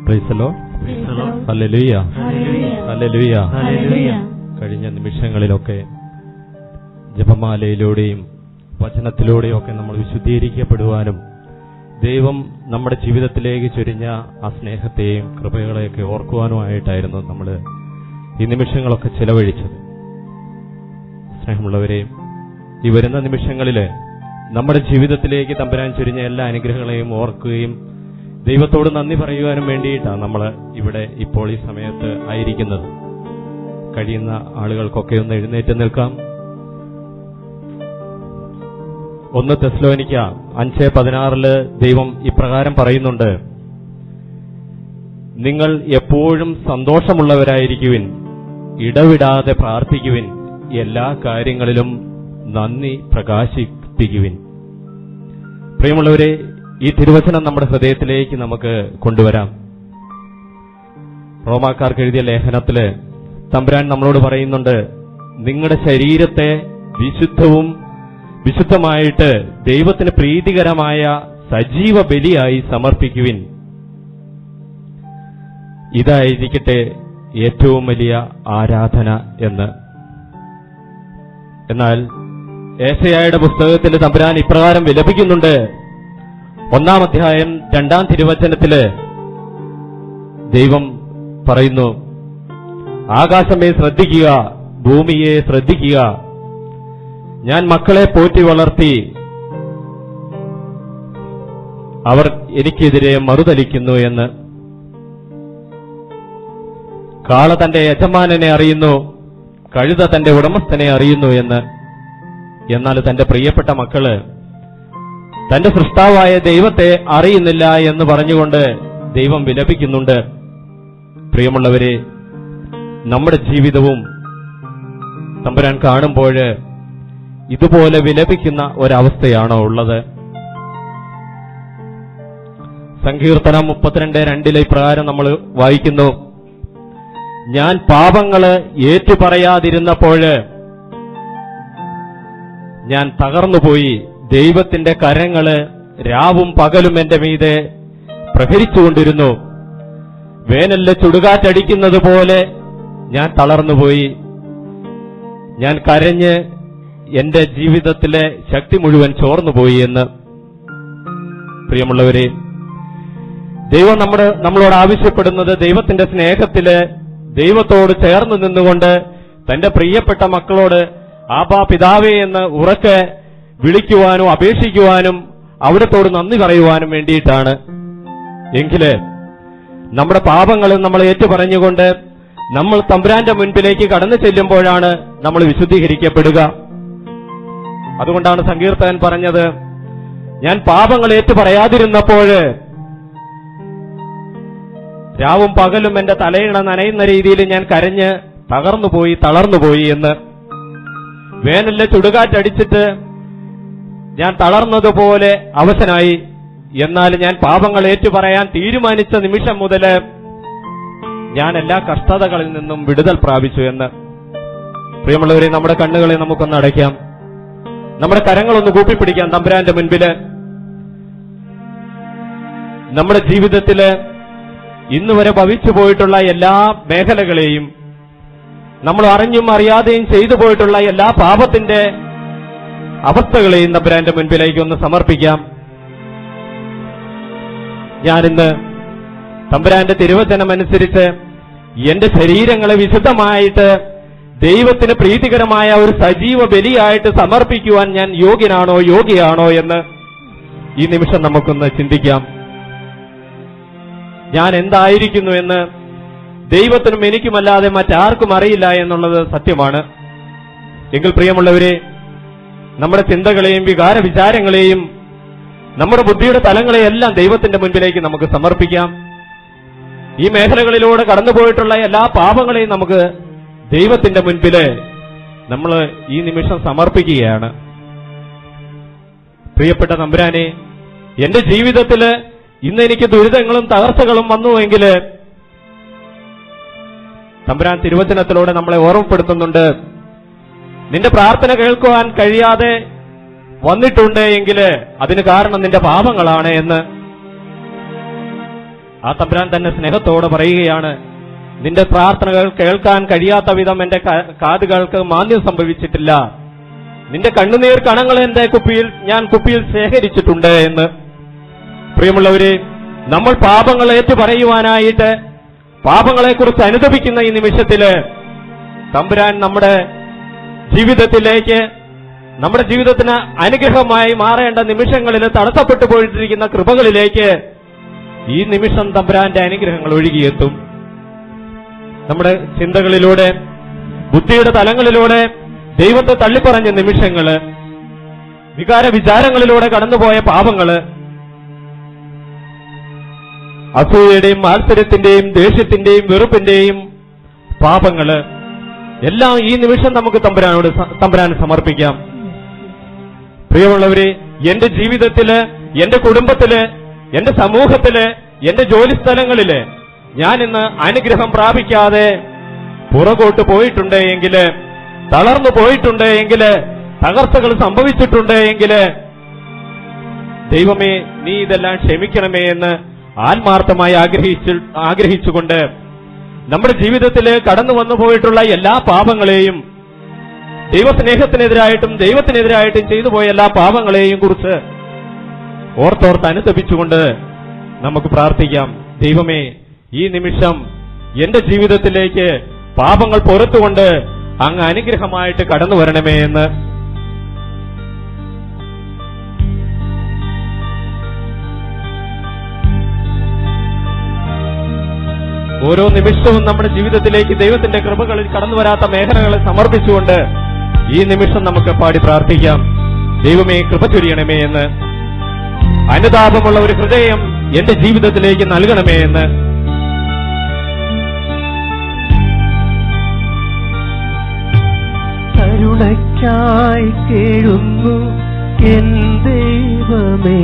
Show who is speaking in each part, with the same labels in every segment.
Speaker 1: Praise the Lord. Hallelujah, hallelujah. കഴിഞ്ഞ നിമിഷങ്ങളിലൊക്കെ ജപമാലയിലൂടെയും വചനത്തിലൂടെയും ഒക്കെ നമ്മൾ വിശുദ്ധീകരിക്കപ്പെടുവാനും ദൈവം നമ്മുടെ ജീവിതത്തിലേക്ക് ചൊരിഞ്ഞ ആ സ്നേഹത്തെയും കൃപകളെയൊക്കെ ഓർക്കുവാനുമായിട്ടായിരുന്നു നമ്മൾ ഈ നിമിഷങ്ങളൊക്കെ ചെലവഴിച്ചത്. സ്നേഹമുള്ളവരെ, ഈ വരുന്ന നിമിഷങ്ങളിൽ നമ്മുടെ ജീവിതത്തിലേക്ക് തമ്പുരാൻ ചൊരിഞ്ഞ എല്ലാ അനുഗ്രഹങ്ങളെയും ഓർക്കുകയും ദൈവത്തോട് നന്ദി പറയുവാനും വേണ്ടിയിട്ടാണ് നമ്മൾ ഇവിടെ ഇപ്പോൾ ഈ സമയത്ത് ആയിരിക്കുന്നത്. കഴിയുന്ന ആളുകൾക്കൊക്കെ ഒന്ന് എഴുന്നേറ്റ് നിൽക്കാം. 1 തെസ്സലോനിക്ക 5:16 ദൈവം ഇപ്രകാരം പറയുന്നുണ്ട്: നിങ്ങൾ എപ്പോഴും സന്തോഷമുള്ളവരായിരിക്കുവിൻ, ഇടവിടാതെ പ്രാർത്ഥിക്കുവിൻ, എല്ലാ കാര്യങ്ങളിലും നന്ദി പ്രകാശിപ്പിക്കുവിൻ. പ്രിയമുള്ളവരെ, ഈ തിരുവചനം നമ്മുടെ ഹൃദയത്തിലേക്ക് നമുക്ക് കൊണ്ടുവരാം. റോമാക്കാർക്ക് എഴുതിയ ലേഖനത്തില് തമ്പുരാൻ നമ്മളോട് പറയുന്നുണ്ട്, നിങ്ങളുടെ ശരീരത്തെ വിശുദ്ധമായിട്ട് ദൈവത്തിന് പ്രീതികരമായ സജീവ ബലിയായി സമർപ്പിക്കുവിൻ. ഇതായിരിക്കട്ടെ ഏറ്റവും വലിയ ആരാധന എന്ന്. എന്നാൽ ഏശയ്യായുടെ പുസ്തകത്തിൽ തമ്പുരാൻ ഇപ്രകാരം വിലപിക്കുന്നുണ്ട്. 1-ാം അധ്യായം 2-ാം തിരുവചനത്തില് ദൈവം പറയുന്നു, ആകാശമേ ശ്രദ്ധിക്കുക, ഭൂമിയെ ശ്രദ്ധിക്കുക, ഞാൻ മക്കളെ പോറ്റി വളർത്തി, അവർ എനിക്കെതിരെ മറുതലിക്കുന്നു എന്ന്. കാള തന്റെ യജമാനനെ അറിയുന്നു, കഴുത തന്റെ ഉടമസ്ഥനെ അറിയുന്നു എന്ന്. എന്നാൽ തന്റെ പ്രിയപ്പെട്ട മക്കള് തന്റെ സൃഷ്ടാവായ ദൈവത്തെ അറിയുന്നില്ല എന്ന് പറഞ്ഞുകൊണ്ട് ദൈവം വിലപിക്കുന്നുണ്ട്. പ്രിയമുള്ളവരെ, നമ്മുടെ ജീവിതവും തമ്പുരാൻ കാണുമ്പോൾ ഇതുപോലെ വിലപിക്കുന്ന ഒരവസ്ഥയാണോ ഉള്ളത്? സങ്കീർത്തനം 32:2 ഇപ്രകാരം നമ്മൾ വായിക്കുന്നു: ഞാൻ പാപങ്ങള് ഏറ്റുപറയാതിരുന്നപ്പോഴ് ഞാൻ തകർന്നുപോയി, ദൈവത്തിന്റെ കരങ്ങള് രാവും പകലും എന്റെ മീതെ പ്രഹരിച്ചുകൊണ്ടിരുന്നു. വേനലിലെ ചുടുകാറ്റടിക്കുന്നത് പോലെ ഞാൻ തളർന്നുപോയി, ഞാൻ കരഞ്ഞ് എന്റെ ജീവിതത്തിലെ ശക്തി മുഴുവൻ ചോർന്നുപോയി എന്ന്. പ്രിയമുള്ളവരെ, ദൈവം നമ്മളോട് ആവശ്യപ്പെടുന്നത് ദൈവത്തിന്റെ സ്നേഹത്തില് ദൈവത്തോട് ചേർന്ന് നിന്നുകൊണ്ട് തന്റെ പ്രിയപ്പെട്ട മക്കളോട് ആബാ പിതാവേ എന്ന് ഉറക്കെ വിളിക്കുവാനും അപേക്ഷിക്കുവാനും അവിടത്തോട് നന്ദി പറയുവാനും വേണ്ടിയിട്ടാണ്. എങ്കില് നമ്മുടെ പാപങ്ങളും നമ്മൾ ഏറ്റുപറഞ്ഞുകൊണ്ട് നമ്മൾ തമ്പുരാന്റെ മുൻപിലേക്ക് കടന്നു ചെല്ലുമ്പോഴാണ് നമ്മൾ വിശുദ്ധീകരിക്കപ്പെടുക. അതുകൊണ്ടാണ് സങ്കീർത്തകൻ പറഞ്ഞത്, ഞാൻ പാപങ്ങൾ ഏറ്റുപറയാതിരുന്നപ്പോൾ രാവും പകലും എന്റെ തലയിണ നനയുന്ന രീതിയിൽ ഞാൻ കരഞ്ഞ് തകർന്നുപോയി, തളർന്നുപോയി എന്ന്. വേനലിലെ ചുടുകാറ്റടിച്ചിട്ട് ഞാൻ തളർന്നതുപോലെ അവശനായി. എന്നാൽ ഞാൻ പാപങ്ങൾ ഏറ്റുപറയാൻ തീരുമാനിച്ച നിമിഷം മുതൽ ഞാൻ എല്ലാ കഷ്ടതകളിൽ നിന്നും വിടുതൽ പ്രാപിച്ചു എന്ന്. പ്രിയമുള്ളവരെ, നമ്മുടെ കണ്ണുകളെ നമുക്കൊന്ന് അടയ്ക്കാം, നമ്മുടെ കരങ്ങളൊന്ന് കൂപ്പിപ്പിടിക്കാം തമ്പുരാന്റെ മുൻപില്. നമ്മുടെ ജീവിതത്തില് ഇന്നുവരെ ഭവിച്ചു പോയിട്ടുള്ള എല്ലാ മേഖലകളെയും, നമ്മൾ അറിഞ്ഞും അറിയാതെയും ചെയ്തു പോയിട്ടുള്ള എല്ലാ പാപത്തിന്റെ അവസ്ഥകളെയും തമ്പുരാന്റെ മുൻപിലേക്ക് ഒന്ന് സമർപ്പിക്കാം. ഞാനിന്ന് തമ്പുരാന്റെ തിരുവചനമനുസരിച്ച് എന്റെ ശരീരങ്ങളെ വിശുദ്ധമായിട്ട് ദൈവത്തിന് പ്രീതികരമായ ഒരു സജീവ ബലിയായിട്ട് സമർപ്പിക്കുവാൻ ഞാൻ യോഗ്യയാണോ എന്ന് ഈ നിമിഷം നമുക്കൊന്ന് ചിന്തിക്കാം. ഞാൻ എന്തായിരിക്കുന്നു എന്ന് ദൈവത്തിനും എനിക്കുമല്ലാതെ മറ്റാർക്കും അറിയില്ല എന്നുള്ളത് സത്യമാണ്. എങ്കിൽ പ്രിയമുള്ളവരെ, നമ്മുടെ ചിന്തകളെയും വികാര വിചാരങ്ങളെയും നമ്മുടെ ബുദ്ധിയുടെ തലങ്ങളെയെല്ലാം ദൈവത്തിന്റെ മുൻപിലേക്ക് നമുക്ക് സമർപ്പിക്കാം. ഈ മേഖലകളിലൂടെ കടന്നുപോയിട്ടുള്ള എല്ലാ പാപങ്ങളെയും നമുക്ക് ദൈവത്തിന്റെ മുൻപില് നമ്മൾ ഈ നിമിഷം സമർപ്പിക്കുകയാണ്. പ്രിയപ്പെട്ട തമ്പുരാനെ, എന്റെ ജീവിതത്തില് ഇന്ന് എനിക്ക് ദുരിതങ്ങളും തകർച്ചകളും വന്നുവെങ്കിൽ തമ്പുരാൻ തിരുവചനത്തിലൂടെ നമ്മളെ ഓർമ്മപ്പെടുത്തുന്നുണ്ട്, നിന്റെ പ്രാർത്ഥന കേൾക്കുവാൻ കഴിയാതെ വന്നിട്ടുണ്ട് എങ്കിൽ അതിന് കാരണം നിന്റെ പാപങ്ങളാണ് എന്ന്. ആ തമ്പുരാൻ തന്നെ സ്നേഹത്തോടെ പറയുകയാണ്, നിന്റെ പ്രാർത്ഥനകൾ കേൾക്കാൻ കഴിയാത്ത വിധം എന്റെ കാതുകൾക്ക് മാന്യം സംഭവിച്ചിട്ടില്ല, നിന്റെ കണ്ണുനീർ കണങ്ങൾ എന്റെ ഞാൻ കുപ്പിയിൽ ശേഖരിച്ചിട്ടുണ്ട് എന്ന്. പ്രിയമുള്ളവരെ, നമ്മൾ പാപങ്ങൾ ഏറ്റുപറയുവാനായിട്ട് പാപങ്ങളെക്കുറിച്ച് അനുദപിക്കുന്ന ഈ നിമിഷത്തില് തമ്പുരാൻ നമ്മുടെ ജീവിതത്തിന് അനുഗ്രഹമായി മാറേണ്ട നിമിഷങ്ങളിൽ തടസ്സപ്പെട്ടു പോയിട്ടിരിക്കുന്ന കൃപകളിലേക്ക് ഈ നിമിഷം തമ്പുരാന്റെ അനുഗ്രഹങ്ങൾ ഒഴുകിയെത്തും. നമ്മുടെ ചിന്തകളിലൂടെ, ബുദ്ധിയുടെ തലങ്ങളിലൂടെ ദൈവത്തെ തള്ളിപ്പറഞ്ഞ നിമിഷങ്ങള്, വികാര വിചാരങ്ങളിലൂടെ കടന്നുപോയ പാപങ്ങള്, അസൂയയുടെയും മാത്സര്യത്തിന്റെയും ദേഷ്യത്തിന്റെയും വെറുപ്പിന്റെയും പാപങ്ങള് എല്ലാം ഈ നിമിഷം നമുക്ക് തമ്പുരാന് സമർപ്പിക്കാം. പ്രിയമുള്ളവരെ, എന്റെ ജീവിതത്തില്, എന്റെ കുടുംബത്തില്, എന്റെ സമൂഹത്തില്, എന്റെ ജോലിസ്ഥലങ്ങളില് ഞാൻ ഇന്ന് അനുഗ്രഹം പ്രാപിക്കാതെ പുറകോട്ട് പോയിട്ടുണ്ട് എങ്കില്, തളർന്നു പോയിട്ടുണ്ട് എങ്കില്, തകർച്ചകൾ സംഭവിച്ചിട്ടുണ്ട് എങ്കില്, ദൈവമേ നീ ഇതെല്ലാം ക്ഷമിക്കണമേ എന്ന് ആത്മാർത്ഥമായി ആഗ്രഹിച്ചുകൊണ്ട് നമ്മുടെ ജീവിതത്തിൽ കടന്നു വന്നു പോയിട്ടുള്ള എല്ലാ പാപങ്ങളെയും, ദൈവസ്നേഹത്തിനെതിരായിട്ടും ദൈവത്തിനെതിരായിട്ടും ചെയ്തു പോയ എല്ലാ പാപങ്ങളെയും കുറിച്ച് ഓർത്തോർത്ത് അനുതപിച്ചുകൊണ്ട് നമുക്ക് പ്രാർത്ഥിക്കാം. ദൈവമേ, ഈ നിമിഷം എന്റെ ജീവിതത്തിലേക്ക് പാപങ്ങൾ പൊറുത്തുകൊണ്ട് അങ്ങ് അനുഗ്രഹമായിട്ട് കടന്നു വരണമേ എന്ന്. ഓരോ നിമിഷവും നമ്മുടെ ജീവിതത്തിലേക്ക് ദൈവത്തിന്റെ കൃപകളിൽ കടന്നു വരാത്ത മേഖലകളെ സമർപ്പിച്ചുകൊണ്ട് ഈ നിമിഷം നമുക്ക് പാടി പ്രാർത്ഥിക്കാം. ദൈവമേ, കൃപ ചൊരിയണമേ എന്ന്, അനുതാപമുള്ള ഒരു ഹൃദയം എന്റെ ജീവിതത്തിലേക്ക് നൽകണമേ എന്ന്.
Speaker 2: കരുണയ്ക്കായി കേഴുന്നു എൻ ദൈവമേ,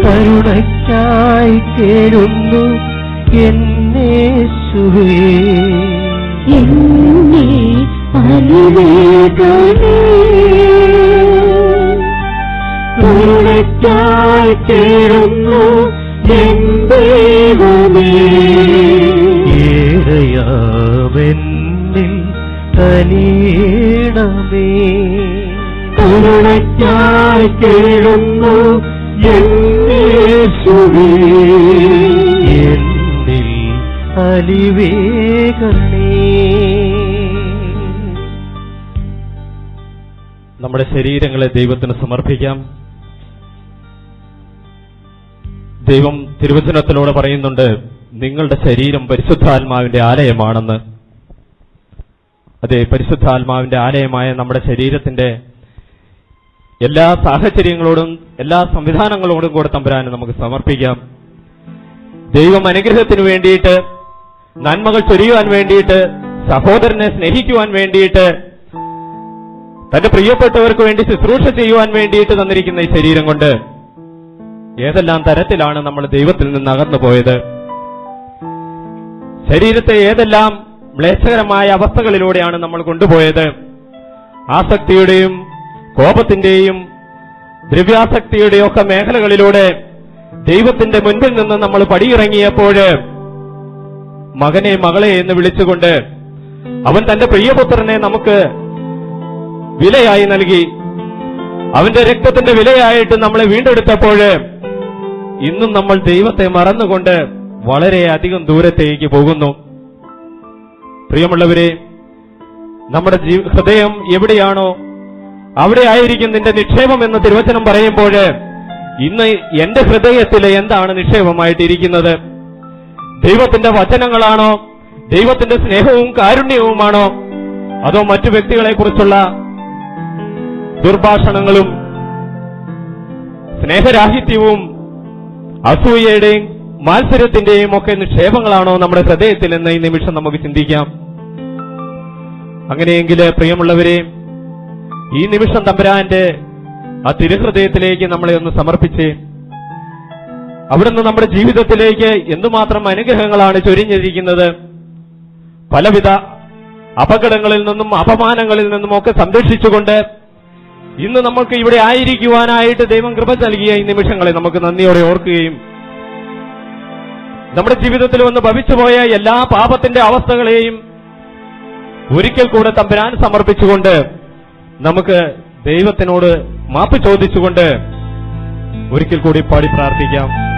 Speaker 2: കരുണയ്ക്കായി കേഴുന്നു എന്നേശുവേ,
Speaker 3: എന്നെ അനുവേദനേ, കരുണയ്ക്കായി കേഴുന്നു എൻ ദൈവമേ,
Speaker 2: ഏഴയാമെന്നിൽ കനിയണമേ,
Speaker 3: കരുണയ്ക്കായി കേഴുന്നു എന്നേശുവേ,
Speaker 2: എന്നിൽ അലിവേകണേ.
Speaker 1: നമ്മുടെ ശരീരങ്ങളെ ദൈവത്തിന് സമർപ്പിക്കാം. ദൈവം തിരുവചനത്തിലൂടെ പറയുന്നുണ്ട്, നിങ്ങളുടെ ശരീരം പരിശുദ്ധാത്മാവിന്റെ ആലയമാണെന്ന്. അതെ, പരിശുദ്ധാത്മാവിന്റെ ആലയമായ നമ്മുടെ ശരീരത്തിന്റെ എല്ലാ സാഹചര്യങ്ങളോടും എല്ലാ സംവിധാനങ്ങളോടും കൂടെ തമ്പുരാന് നമുക്ക് സമർപ്പിക്കാം. ദൈവം അനുഗ്രഹത്തിന് വേണ്ടിയിട്ട്, നന്മകൾ ചൊരിയുവാൻ വേണ്ടിയിട്ട്, സഹോദരനെ സ്നേഹിക്കുവാൻ വേണ്ടിയിട്ട്, തന്റെ പ്രിയപ്പെട്ടവർക്ക് വേണ്ടി ശുശ്രൂഷ ചെയ്യുവാൻ വേണ്ടിയിട്ട് തന്നിരിക്കുന്ന ഈ ശരീരം കൊണ്ട് ഏതെല്ലാം തരത്തിലാണ് നമ്മൾ ദൈവത്തിൽ നിന്ന് അകന്നു പോയത്, ശരീരത്തെ ഏതെല്ലാം മ്ലേച്ഛകരമായ അവസ്ഥകളിലൂടെയാണ് നമ്മൾ കൊണ്ടുപോയത്. ആസക്തിയുടെയും കോപത്തിന്റെയും ദ്രവ്യാസക്തിയുടെയും ഒക്കെ മേഖലകളിലൂടെ ദൈവത്തിന്റെ മുൻപിൽ നിന്ന് നമ്മൾ പടിയിറങ്ങിയപ്പോൾ മകനെ മകളെ എന്ന് വിളിച്ചുകൊണ്ട് അവൻ തന്റെ പ്രിയപുത്രനെ നമുക്ക് വിലയായി നൽകി, അവന്റെ രക്തത്തിന്റെ വിലയായിട്ട് നമ്മളെ വീണ്ടെടുത്തപ്പോൾ ഇന്നും നമ്മൾ ദൈവത്തെ മറന്നുകൊണ്ട് വളരെയധികം ദൂരത്തേക്ക് പോകുന്നു. പ്രിയമുള്ളവരെ, നമ്മുടെ ഹൃദയം എവിടെയാണോ അവിടെ ആയിരിക്കും നിന്റെ നിക്ഷേപം എന്ന് തിരുവചനം പറയുമ്പോൾ ഇന്ന് എന്റെ ഹൃദയത്തിൽ എന്താണ് നിക്ഷേപമായിട്ടിരിക്കുന്നത്? ദൈവത്തിന്റെ വചനങ്ങളാണോ? ദൈവത്തിന്റെ സ്നേഹവും കാരുണ്യവുമാണോ? അതോ മറ്റു വ്യക്തികളെ കുറിച്ചുള്ള ദുർഭാഷണങ്ങളും സ്നേഹരാഹിത്യവും അസൂയയുടെയും മാത്സര്യത്തിന്റെയും ഒക്കെ നിക്ഷേപങ്ങളാണോ നമ്മുടെ ഹൃദയത്തിൽ എന്ന് ഈ നിമിഷം നമുക്ക് ചിന്തിക്കാം. അങ്ങനെയെങ്കിൽ പ്രിയമുള്ളവരെ, ഈ നിമിഷം തമ്പുരാന്റെ ആ തിരുഹൃദയത്തിലേക്ക് നമ്മളെ ഒന്ന് സമർപ്പിച്ച് അവിടുന്ന് നമ്മുടെ ജീവിതത്തിലേക്ക് എന്തുമാത്രം അനുഗ്രഹങ്ങളാണ് ചൊരിഞ്ഞിരിക്കുന്നത്. പലവിധ അപകടങ്ങളിൽ നിന്നും അപമാനങ്ങളിൽ നിന്നും ഒക്കെ സംരക്ഷിച്ചുകൊണ്ട് ഇന്ന് നമുക്ക് ഇവിടെ ആയിരിക്കുവാനായിട്ട് ദൈവം കൃപ നൽകിയ ഈ നിമിഷങ്ങളെ നമുക്ക് നന്ദിയോടെ ഓർക്കുകയും നമ്മുടെ ജീവിതത്തിൽ വന്ന് ഭവിച്ചുപോയ എല്ലാ പാപത്തിന്റെ അവസ്ഥകളെയും ഒരിക്കൽ കൂടെ തമ്പുരാൻ സമർപ്പിച്ചുകൊണ്ട് നമുക്ക് ദൈവത്തിനോട് മാപ്പ് ചോദിച്ചുകൊണ്ട് ഒരിക്കൽ കൂടി പാടി പ്രാർത്ഥിക്കാം.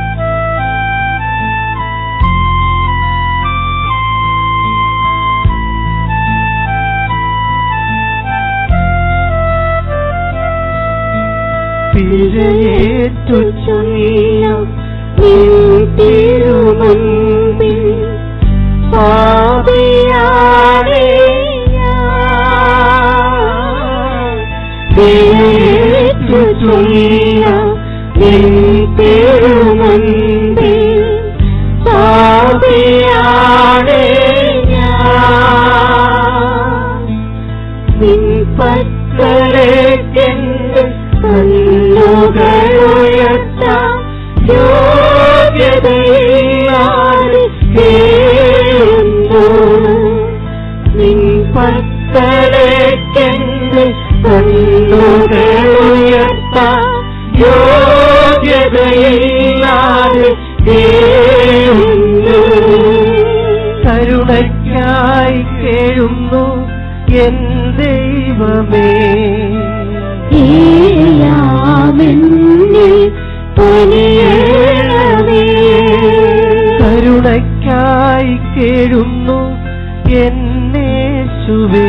Speaker 3: പിഴയേറ്റു ചൊല്ലാം തിരുമുൻപിൽ പാപിയാണേ ഞാൻ. പിഴയേറ്റു ചൊല്ലാം തിരുമുൻപിൽ പാപിയാണേ ഞാൻ. നിൻ പക്കലേക്കെന്റെ കണ്ണുകളുയർത്താം യോഗ്യതയില്ലാതെ കേഴുന്നു. നിൻ പക്കലേക്കെന്റെ കണ്ണുകളുയർത്താം യോഗ്യതയില്ലാതെ കേഴുന്നു.
Speaker 2: കരുണയ്ക്കായി കേഴുന്നു എൻ ദൈവമേ. കരുണയ്ക്കായി കേഴുന്നു എന്നേശുവേ.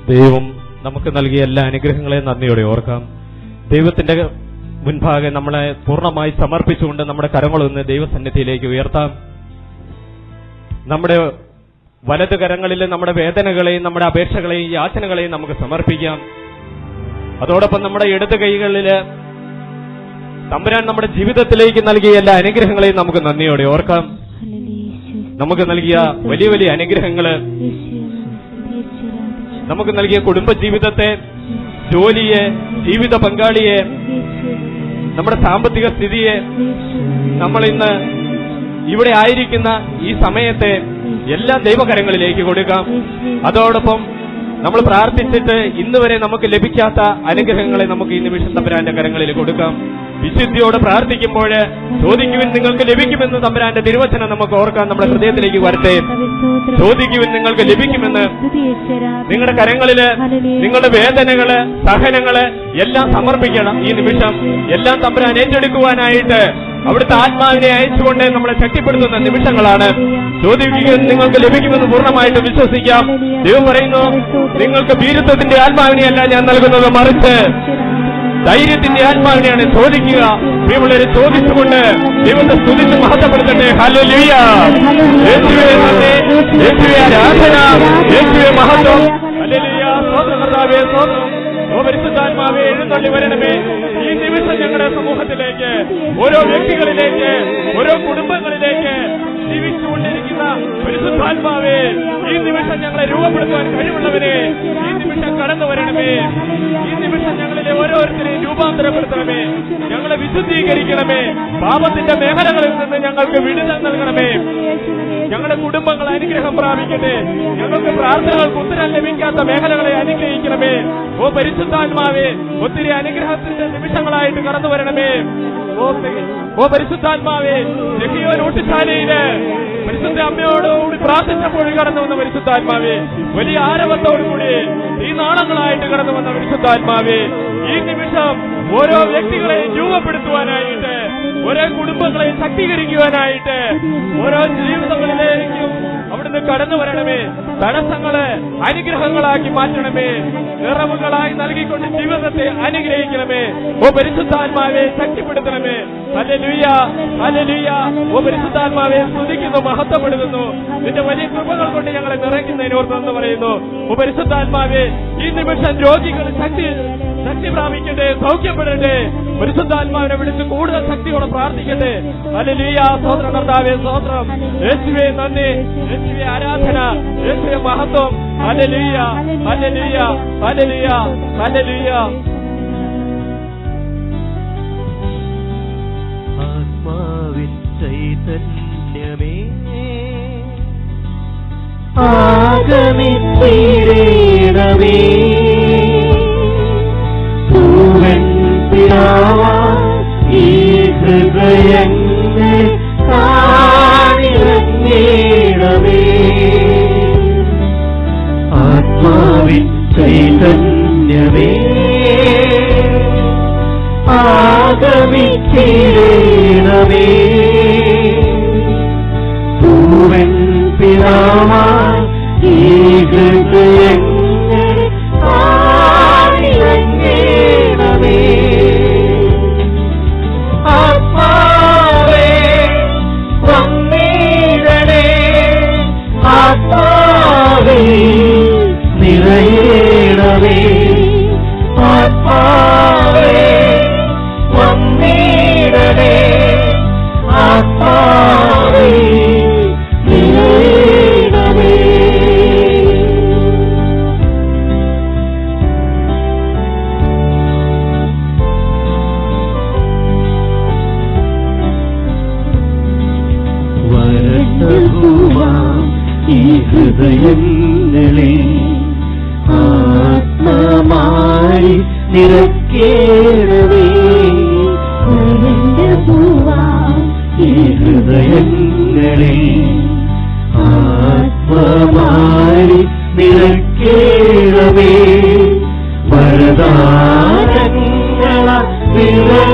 Speaker 1: ദൈവം നമുക്ക് നൽകിയ എല്ലാ അനുഗ്രഹങ്ങളെയും നന്ദിയോടെ ഓർക്കാം. ദൈവത്തിന്റെ മുൻപാകെ നമ്മളെ പൂർണ്ണമായി സമർപ്പിച്ചുകൊണ്ട് നമ്മുടെ കരങ്ങളൊന്ന് ദൈവസന്നിധിയിലേക്ക് ഉയർത്താം. നമ്മുടെ വലത് കരങ്ങളിൽ നമ്മുടെ വേദനകളെയും നമ്മുടെ അപേക്ഷകളെയും യാചനകളെയും നമുക്ക് സമർപ്പിക്കാം. അതോടൊപ്പം നമ്മുടെ ഇടത് കൈകളിൽ തമ്പുരാൻ നമ്മുടെ ജീവിതത്തിലേക്ക് നൽകിയ എല്ലാ അനുഗ്രഹങ്ങളെയും നമുക്ക് നന്ദിയോടെ ഓർക്കാം. നമുക്ക് നൽകിയ വലിയ വലിയ അനുഗ്രഹങ്ങള്, നമുക്ക് നൽകിയ കുടുംബജീവിതത്തെ, ജോലിയെ, ജീവിത പങ്കാളിയെ, നമ്മുടെ സാമ്പത്തിക സ്ഥിതിയെ, നമ്മൾ ഇന്ന് ഇവിടെ ആയിരിക്കുന്ന ഈ സമയത്തെ എല്ലാ ദൈവകരങ്ങളിലേക്ക് കൊടുക്കാം. അതോടൊപ്പം നമ്മൾ പ്രാർത്ഥിച്ചിട്ട് ഇന്ന് വരെ നമുക്ക് ലഭിക്കാത്ത അനുഗ്രഹങ്ങളെ നമുക്ക് ഈ നിമിഷം തമ്പുരാന്റെ കരങ്ങളിൽ കൊടുക്കാം. വിശുദ്ധിയോടെ പ്രാർത്ഥിക്കുമ്പോൾ ചോദിക്കുവിൻ നിങ്ങൾക്ക് ലഭിക്കുമെന്ന് തമ്പുരാന്റെ തിരുവചനം നമുക്ക് ഓർക്കാൻ നമ്മുടെ ഹൃദയത്തിലേക്ക് വരട്ടെ. ചോദിക്കുവിൻ നിങ്ങൾക്ക് ലഭിക്കുമെന്ന്. നിങ്ങളുടെ കരങ്ങളില് നിങ്ങളുടെ വേദനകള്, സഹനങ്ങള് എല്ലാം സമർപ്പിക്കണം. ഈ നിമിഷം എല്ലാം തമ്പുരാൻ ഏറ്റെടുക്കുവാനായിട്ട് അവിടുത്തെ ആത്മാവിനെ അയച്ചുകൊണ്ട് നമ്മളെ ശക്തിപ്പെടുത്തുന്ന നിമിഷങ്ങളാണ്. ചോദിക്കുകയും നിങ്ങൾക്ക് ലഭിക്കുമെന്ന് പൂർണ്ണമായിട്ട് വിശ്വസിക്കാം. ദൈവം പറയുന്നു, നിങ്ങൾക്ക് ഭീരുത്വത്തിന്റെ ആത്മാവിനെയല്ല ഞാൻ നൽകുന്നത്, മറിച്ച് ധൈര്യത്തിന്റെ ആത്മാവിനെയാണ്. ചോദിക്കുക. പ്രിയമുള്ളവരെ, ചോദിച്ചുകൊണ്ട് ദൈവത്തെ സ്തുതിച്ച് മഹത്വപ്പെടുത്തട്ടെ. ഹല്ലേലൂയ. യേശുവേ നന്ദി, യേശുവേ ആരാധന, യേശുവേ മഹത്വം. ഹല്ലേലൂയ. സ്തോത്രം കർത്താവേ, സ്തോത്രം. ഓ പരിശുദ്ധാത്മാവേ, എഴുന്നള്ളി വരണമേ ഈ നിമിഷം ഞങ്ങളുടെ സമൂഹത്തിലേക്ക്, ഓരോ വ്യക്തികളിലേക്ക്, ഓരോ കുടുംബങ്ങളിലേക്ക് ജീവിച്ചുകൊണ്ടിരിക്കുന്ന പരിശുദ്ധാത്മാവേ, ഈ നിമിഷം ഞങ്ങളെ രൂപപ്പെടുത്തുവാൻ കഴിവുള്ളവരെ ഈ നിമിഷം കടന്നു വരണമേ. ഈ നിമിഷം ഞങ്ങളിലെ ഓരോരുത്തരെയും രൂപാന്തരപ്പെടുത്തണമേ. ഞങ്ങളെ വിശുദ്ധീകരിക്കണമേ. പാപത്തിന്റെ മേഖലകളിൽ നിന്ന് ഞങ്ങൾക്ക് വിടുതൽ നൽകണമേ. ഞങ്ങളുടെ കുടുംബങ്ങൾ അനുഗ്രഹം പ്രാപിക്കട്ടെ. ഞങ്ങൾക്ക് പ്രാർത്ഥനകൾക്ക് ഉത്തരം ലഭിക്കാത്ത മേഖലകളെ അനുഗ്രഹിക്കണമേ. ഓ പരിശുദ്ധാത്മാവേ, ഒത്തിരി അനുഗ്രഹത്തിന്റെ നിമിഷങ്ങളായിട്ട് കടന്നു വരണമേ. ഓ പരിശുദ്ധാത്മാവേ, ഊട്ടുശാലയില് പരിശുദ്ധ അമ്മയോടുകൂടി പ്രാർത്ഥിച്ചപ്പോൾ കടന്നു വന്ന പരിശുദ്ധാത്മാവേ, വലിയ ആരവത്തോടുകൂടി ഈ നാളങ്ങളായിട്ട് കടന്നു വന്ന പരിശുദ്ധാത്മാവേ, ഈ നിമിഷം ഓരോ വ്യക്തികളെയും രൂപപ്പെടുത്തുവാനായിട്ട്, ഓരോ കുടുംബങ്ങളെയും ശക്തീകരിക്കുവാനായിട്ട്, ഓരോ ജീവിതങ്ങളിലേക്കും അവിടുന്ന് കടന്നു വരണമേ. തടസ്സങ്ങള് അനുഗ്രഹങ്ങളാക്കി മാറ്റണമേ. നിറവുകളായി നൽകിക്കൊണ്ട് ജീവിതത്തെ അനുഗ്രഹിക്കണമേ. ഓ പരിശുദ്ധാത്മാവെ, ശക്തിപ്പെടുത്തണമേ. Hallelujah, hallelujah. ഓ പരിശുദ്ധാത്മാവെ, സ്തുതിക്കുന്നു, മഹത്വപ്പെടുത്തുന്നു. നിന്റെ വലിയ കൃപകൾ കൊണ്ട് ഞങ്ങളെ നിറയ്ക്കുന്നതിനോർത്തെന്ന് പറയുന്നു. ഓ പരിശുദ്ധാത്മാവെ, ഈ നിമിഷം രോഗികൾ ശക്തി പ്രാപിക്കട്ടെ, സൗഖ്യപ്പെടട്ടെ. പരിശുദ്ധാത്മാവിനെ വിളിച്ച് കൂടുതൽ ശക്തിയോടെ പ്രാർത്ഥിക്കട്ടെ. ഹല്ലേലൂയ. സ്തോത്രം കർത്താവേ, സ്തോത്രം. യേശുവേ നന്ദി, യേശുവേ ആരാധന, യേശുവേ മഹത്വം. ഹല്ലേലൂയ, ഹല്ലേലൂയ, ഹല്ലേലൂയ, ഹല്ലേലൂയ.
Speaker 2: ആത്മാവിൻ ചൈതന്യമേ
Speaker 3: ആഗമിച്ചിടണമേ പൂവൻ പിതാവാം ഈ ഹൃദയങ്ങൾ കാണിറങ്ങിടമേ
Speaker 2: ആത്മാവിൻ ചൈതന്യമേ ആഗമിച്ചിടണമേ പൂവൻ പിതാവാം ഈ ഹൃദയങ്ങൾ കാണിറങ്ങിടമേ ആത്മാവേ വന്നിടണേ ആത്മാവേ നിറയണമേ ആത്മാവേ വന്നിടണേ ആത്മാവേ നിറയണമേ വരണ്ടഭൂവാം ഈ ഹൃദയങ്ങളെ ആത്മമായി നിറക്കേണമേ
Speaker 3: വരണ്ടഭൂവാം
Speaker 2: ഈ ഹൃദയങ്ങളെ ആത്മമായി നിറക്കേണമേ വരദാനങ്ങള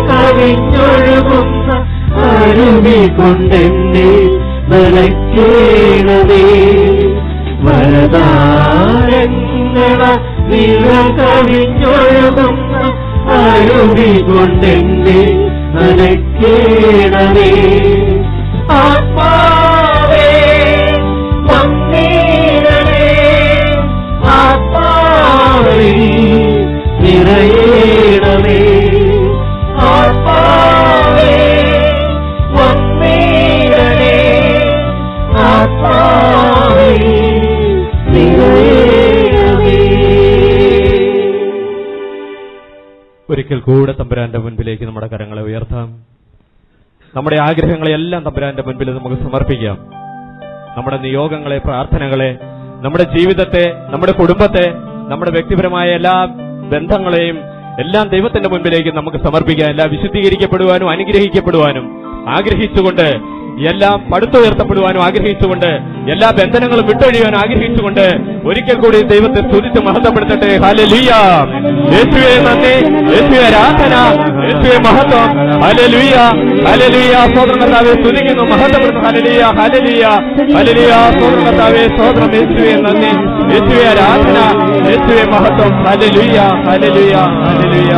Speaker 2: കവിഞ്ഞൊഴുകുന്ന അരുവി കൊണ്ടെന്നെ നനയ്ക്കേണമേ വരദാനങ്ങള കവിഞ്ഞൊഴുകുന്ന അരുവി കൊണ്ടെന്നെ നനയ്ക്കേണമേ ആത്മാവേ വന്നിടണേ ആത്മാവേ നിറയണമേ ആത്മാവേ വന്നിടണേ ആത്മാവേ നിറയണമേ.
Speaker 1: ഒരിക്കൽ കൂടെ തമ്പുരാന്റെ മുൻപിലേക്ക് നമ്മുടെ കരങ്ങളെ ഉയർത്താം. നമ്മുടെ ആഗ്രഹങ്ങളെയെല്ലാം തമ്പുരാന്റെ മുൻപിൽ നമുക്ക് സമർപ്പിക്കാം. നമ്മുടെ നിയോഗങ്ങളെ, പ്രാർത്ഥനകളെ, നമ്മുടെ ജീവിതത്തെ, നമ്മുടെ കുടുംബത്തെ, നമ്മുടെ വ്യക്തിപരമായ എല്ലാ ബന്ധങ്ങളെയും എല്ലാം ദൈവത്തിന്റെ മുൻപിലേക്ക് നമുക്ക് സമർപ്പിക്കാം. എല്ലാം വിശുദ്ധീകരിക്കപ്പെടുവാനും അനുഗ്രഹിക്കപ്പെടുവാനും ആഗ്രഹിച്ചുകൊണ്ട്, എല്ലാം പടുത്തുയർത്തപ്പെടുവാനും ആഗ്രഹിച്ചുകൊണ്ട്, എല്ലാ ബന്ധനങ്ങളും വിട്ടൊഴിയാൻ ആഗ്രഹിച്ചുകൊണ്ട് ഒരിക്കൽ കൂടി ദൈവത്തെ സ്തുതിച്ച് മഹത്വപ്പെടുത്തട്ടെ. ഹല്ലേലൂയ. യേശുവേ നന്ദി, യേശുവേ ആരാധന, യേശുവേ മഹത്വം. ഹല്ലേലൂയ, ഹല്ലേലൂയ. സ്തോത്രം കർത്താവേ, സ്തുതിക്കുന്നു, മഹത്വപ്പെടുത്തുന്നു. ഹല്ലേലൂയ, ഹല്ലേലൂയ, ഹല്ലേലൂയ. സ്തോത്രം കർത്താവേ, സ്തോത്രം. യേശുവേ നന്ദി, യേശുവേ ആരാധന, യേശുവേ മഹത്വം. ഹല്ലേലൂയ, ഹല്ലേലൂയ, ഹല്ലേലൂയ.